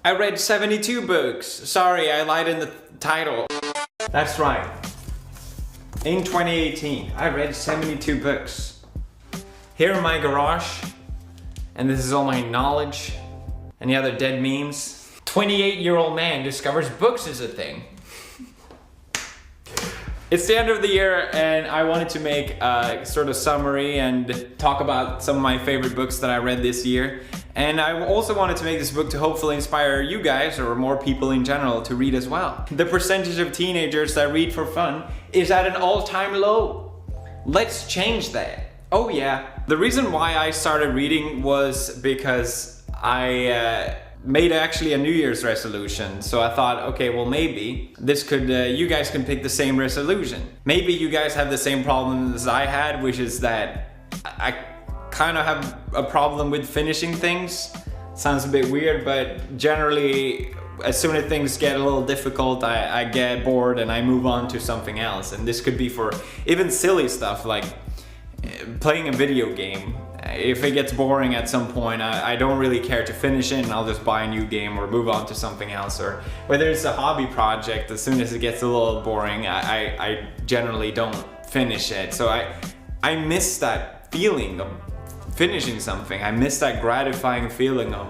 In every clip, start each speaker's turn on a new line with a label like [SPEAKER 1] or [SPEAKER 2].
[SPEAKER 1] I read 72 books. Sorry, I lied in the title. That's right. In 2018, I read 72 books. Here in my garage, and this is all my knowledge, and the other dead memes. 28-year-old man discovers books is a thing. It's the end of the year and I wanted to make a sort of summary and talk about some of my favorite books that I read this year. And I also wanted to make this book to hopefully inspire you guys or more people in general to read as well. The percentage of teenagers that read for fun is at an all-time low. Let's change that. Oh yeah. The reason why I started reading was because I made actually a New Year's resolution. So I thought, okay, well maybe this could, you guys can pick the same resolution. Maybe you guys have the same problem as I had, which is that I kind of have a problem with finishing things. Sounds a bit weird, but generally as soon as things get a little difficult, I get bored and I move on to something else. And this could be for even silly stuff like playing a video game. If it gets boring at some point, I don't really care to finish it and I'll just buy a new game or move on to something else. Or whether it's a hobby project, as soon as it gets a little boring, I generally don't finish it. So I miss that feeling of finishing something. I miss that gratifying feeling of,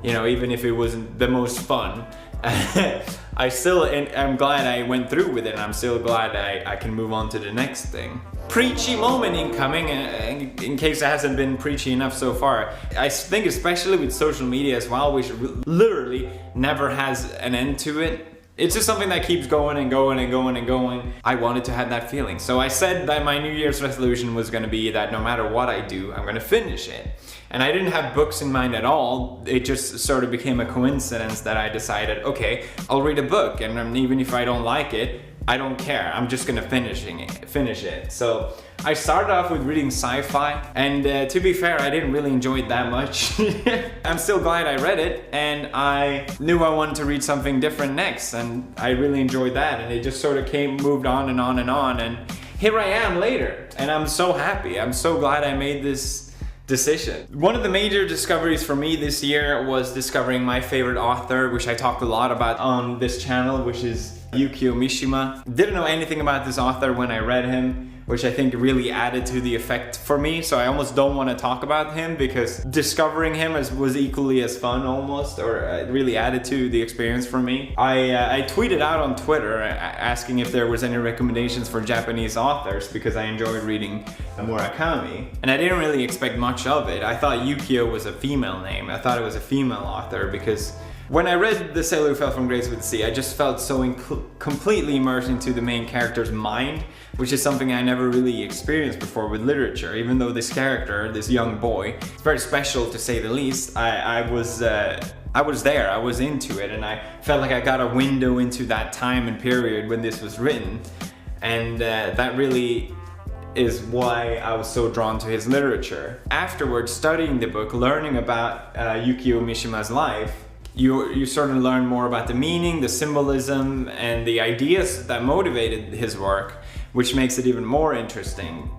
[SPEAKER 1] you know, even if it wasn't the most fun, I'm glad I went through with it and I'm still glad I can move on to the next thing. Preachy moment incoming, in case it hasn't been preachy enough so far. I think especially with social media as well, which literally never has an end to it. It's just something that keeps going and going and going and going. I wanted to have that feeling. So I said that my New Year's resolution was gonna be that no matter what I do, I'm gonna finish it. And I didn't have books in mind at all. It just sort of became a coincidence that I decided, okay, I'll read a book and even if I don't like it, I don't care. I'm just gonna finish it. So I started off with reading sci-fi, and to be fair, I didn't really enjoy it that much. I'm still glad I read it, and I knew I wanted to read something different next, and I really enjoyed that, and it just sort of moved on and on and on, and here I am later, and I'm so happy. I'm so glad I made this decision. One of the major discoveries for me this year was discovering my favorite author, which I talked a lot about on this channel, which is Yukio Mishima. Didn't know anything about this author when I read him, which I think really added to the effect for me. So I almost don't want to talk about him because discovering him was equally as fun almost, or it really added to the experience for me. I tweeted out on Twitter asking if there was any recommendations for Japanese authors because I enjoyed reading Murakami. And I didn't really expect much of it. I thought Yukio was a female name. I thought it was a female author because when I read The Sailor Who Fell from Grace with the Sea, I just felt so completely immersed into the main character's mind, which is something I never really experienced before with literature. Even though this character, this young boy, it's very special to say the least, I was there, I was into it, and I felt like I got a window into that time and period when this was written. And that really is why I was so drawn to his literature. Afterwards, studying the book, learning about Yukio Mishima's life, you sort of learn more about the meaning, the symbolism, and the ideas that motivated his work, which makes it even more interesting.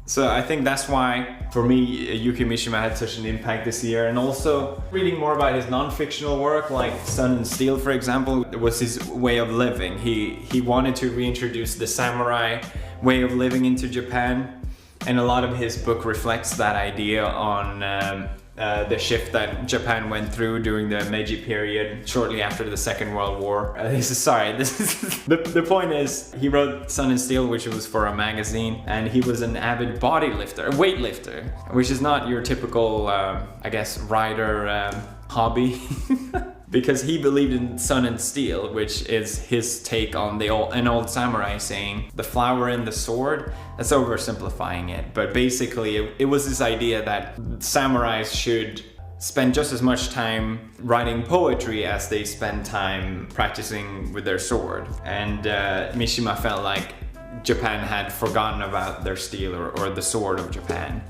[SPEAKER 1] So I think that's why, for me, Yukio Mishima had such an impact this year. And also, reading more about his non-fictional work, like Sun and Steel, for example, was his way of living. He wanted to reintroduce the samurai way of living into Japan, and a lot of his book reflects that idea on the shift that Japan went through during the Meiji period, shortly after the Second World War. The point is, he wrote Sun and Steel, which was for a magazine, and he was an avid weightlifter, which is not your typical, I guess, rider hobby. Because he believed in Sun and Steel, which is his take on an old samurai saying, the flower and the sword. That's oversimplifying it, but basically it was this idea that samurais should spend just as much time writing poetry as they spend time practicing with their sword. And Mishima felt like Japan had forgotten about their steel or the sword of Japan.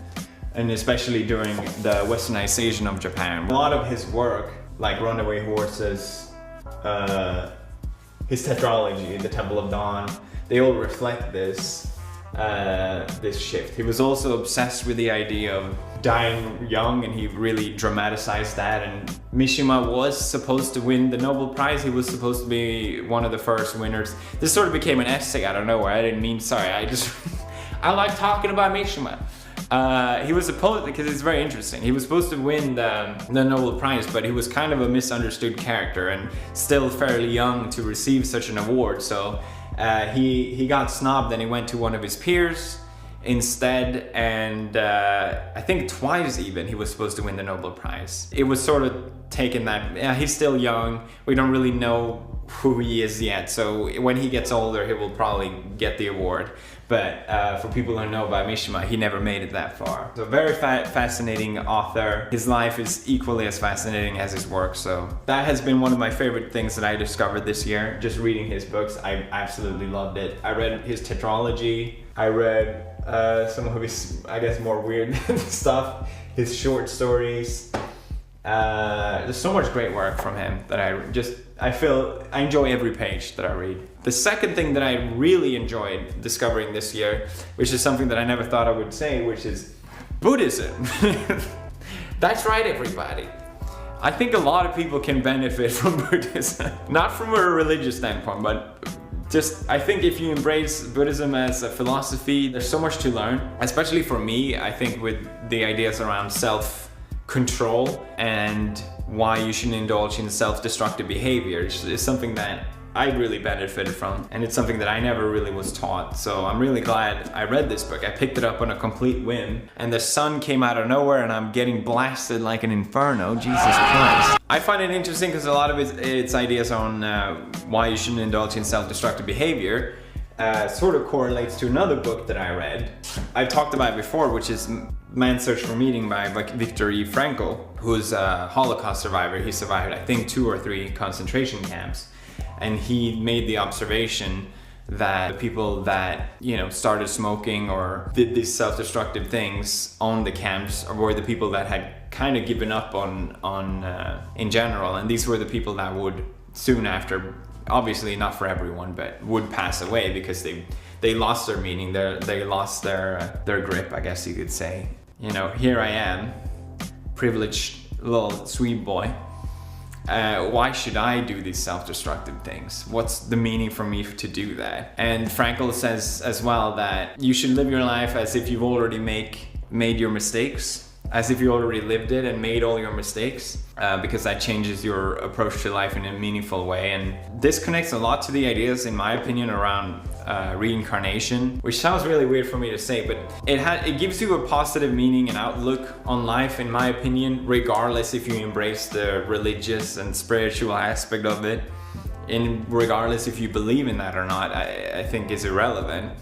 [SPEAKER 1] And especially during the westernization of Japan. A lot of his work, like Runaway Horses, his tetralogy, The Temple of Dawn, they all reflect this shift. He was also obsessed with the idea of dying young, and he really dramatized that. And Mishima was supposed to win the Nobel Prize. He was supposed to be one of the first winners. This sort of became an essay out of nowhere. I didn't mean, sorry, I like talking about Mishima. He was supposed, because it's very interesting, he was supposed to win the Nobel Prize, but he was kind of a misunderstood character and still fairly young to receive such an award. So he got snubbed, and he went to one of his peers instead, and I think twice even he was supposed to win the Nobel Prize. It was sort of taken that, yeah, he's still young, we don't really know who he is yet, so when he gets older he will probably get the award. But for people who know about Mishima, he never made it that far. So very fascinating author. His life is equally as fascinating as his work. So that has been one of my favorite things that I discovered this year. Just reading his books, I absolutely loved it. I read his tetralogy. I read some of his, I guess, more weird stuff. His short stories. There's so much great work from him that I feel I enjoy every page that I read. The second thing that I really enjoyed discovering this year, which is something that I never thought I would say, which is Buddhism. That's right, everybody. I think a lot of people can benefit from Buddhism. Not from a religious standpoint, but just, I think if you embrace Buddhism as a philosophy, there's so much to learn. Especially for me, I think with the ideas around self-control and why you shouldn't indulge in self-destructive behaviors is something that I really benefited from, and it's something that I never really was taught. So I'm really glad I read this book. I picked it up on a complete whim, and the sun came out of nowhere and I'm getting blasted like an inferno. Jesus Christ. I find it interesting because a lot of its ideas on why you shouldn't indulge in self-destructive behavior sort of correlates to another book that I read. I've talked about it before, which is Man's Search for Meaning by Viktor Frankl, who's a Holocaust survivor. He survived, I think, 2 or 3 concentration camps. And he made the observation that the people that, you know, started smoking or did these self-destructive things on the camps were the people that had kind of given up on in general. And these were the people that would soon after, obviously not for everyone, but would pass away because they lost their meaning, they lost their grip, I guess you could say. You know, here I am, privileged little Swede boy. Why should I do these self-destructive things? What's the meaning for me to do that? And Frankl says as well that you should live your life as if you've already made your mistakes, as if you already lived it and made all your mistakes, because that changes your approach to life in a meaningful way. And this connects a lot to the ideas, in my opinion, around reincarnation, which sounds really weird for me to say, but it gives you a positive meaning and outlook on life, in my opinion, regardless if you embrace the religious and spiritual aspect of it, and regardless if you believe in that or not. I think is irrelevant.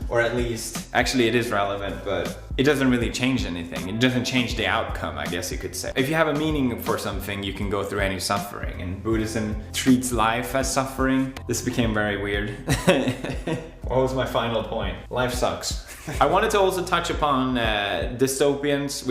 [SPEAKER 1] Or at least, actually it is relevant, but it doesn't really change anything. It doesn't change the outcome, I guess you could say. If you have a meaning for something, you can go through any suffering, and Buddhism treats life as suffering. This became very weird. What was my final point? Life sucks. I wanted to also touch upon dystopians,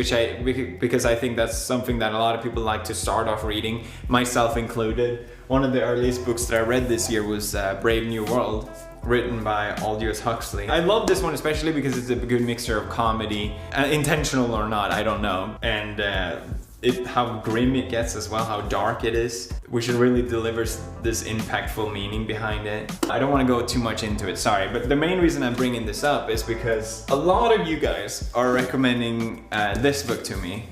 [SPEAKER 1] because I think that's something that a lot of people like to start off reading, myself included. One of the earliest books that I read this year was Brave New World, written by Aldous Huxley. I love this one especially because it's a good mixture of comedy, intentional or not, I don't know, and how grim it gets as well, how dark it is, which really delivers this impactful meaning behind it. I don't want to go too much into it, sorry, but the main reason I'm bringing this up is because a lot of you guys are recommending this book to me,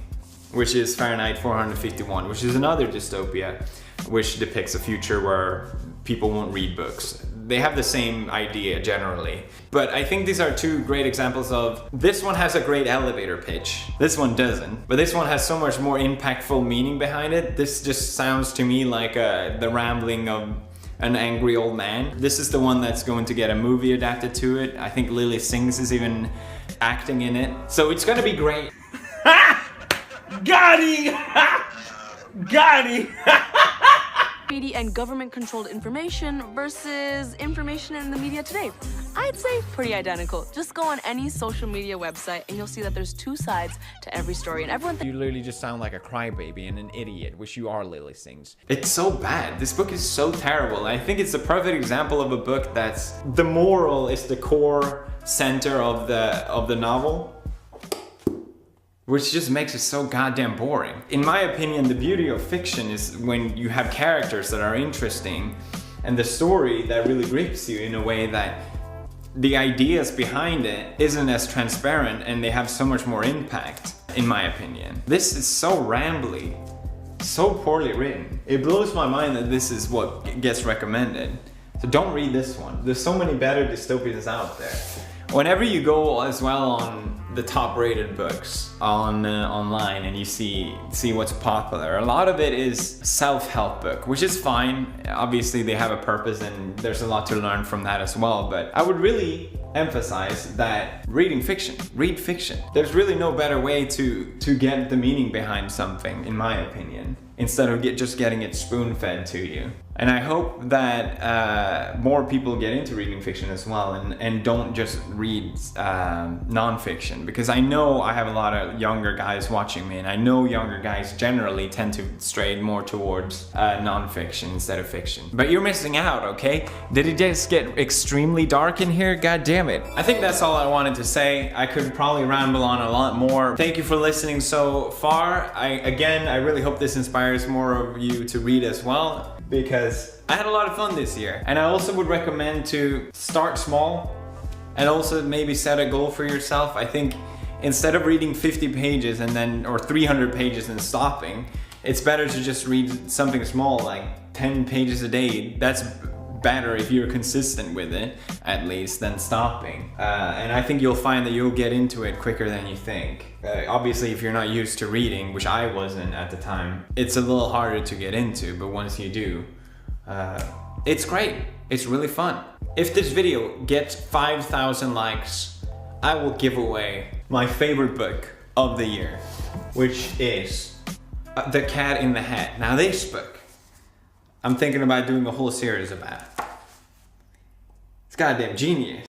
[SPEAKER 1] which is Fahrenheit 451, which is another dystopia, which depicts a future where people won't read books. They have the same idea generally, but I think these are 2 great examples of, this one has a great elevator pitch, this one doesn't, but this one has so much more impactful meaning behind it. This just sounds to me like the rambling of an angry old man. This is the one that's going to get a movie adapted to it. I think Lily Sings is even acting in it, so it's gonna be great. Got it! Got it!
[SPEAKER 2] Media and government-controlled information versus information in the media today. I'd say pretty identical. Just go on any social media website and you'll see that there's 2 sides to every story, and everyone
[SPEAKER 1] You literally just sound like a crybaby and an idiot, which you are, Lily Sings. It's so bad. This book is so terrible. I think it's a perfect example of a book that's, the moral is the core center of the novel. which just makes it so goddamn boring. In my opinion, the beauty of fiction is when you have characters that are interesting and the story that really grips you in a way that the ideas behind it isn't as transparent and they have so much more impact, in my opinion. This is so rambly, so poorly written. It blows my mind that this is what gets recommended. So don't read this one. There's so many better dystopians out there. Whenever you go as well on the top rated books on online and you see what's popular, a lot of it is self-help book, which is fine. Obviously they have a purpose and there's a lot to learn from that as well, but I would really emphasize that read fiction. There's really no better way to get the meaning behind something, in my opinion, instead of just getting it spoon-fed to you. And I hope that more people get into reading fiction as well and don't just read non-fiction, because I know I have a lot of younger guys watching me, and I know younger guys generally tend to stray more towards non-fiction instead of fiction. But you're missing out, okay? Did it just get extremely dark in here? God damn it. I think that's all I wanted to say. I could probably ramble on a lot more. Thank you for listening so far. I really hope this inspires more of you to read as well, because I had a lot of fun this year. And I also would recommend to start small and also maybe set a goal for yourself. I think instead of reading 50 pages or 300 pages and stopping, it's better to just read something small, like 10 pages a day. That's better if you're consistent with it, at least, than stopping. And I think you'll find that you'll get into it quicker than you think. Obviously, if you're not used to reading, which I wasn't at the time, it's a little harder to get into, but once you do, it's great. It's really fun. If this video gets 5,000 likes, I will give away my favorite book of the year, which is The Cat in the Hat. Now this book, I'm thinking about doing a whole series about. It's goddamn genius.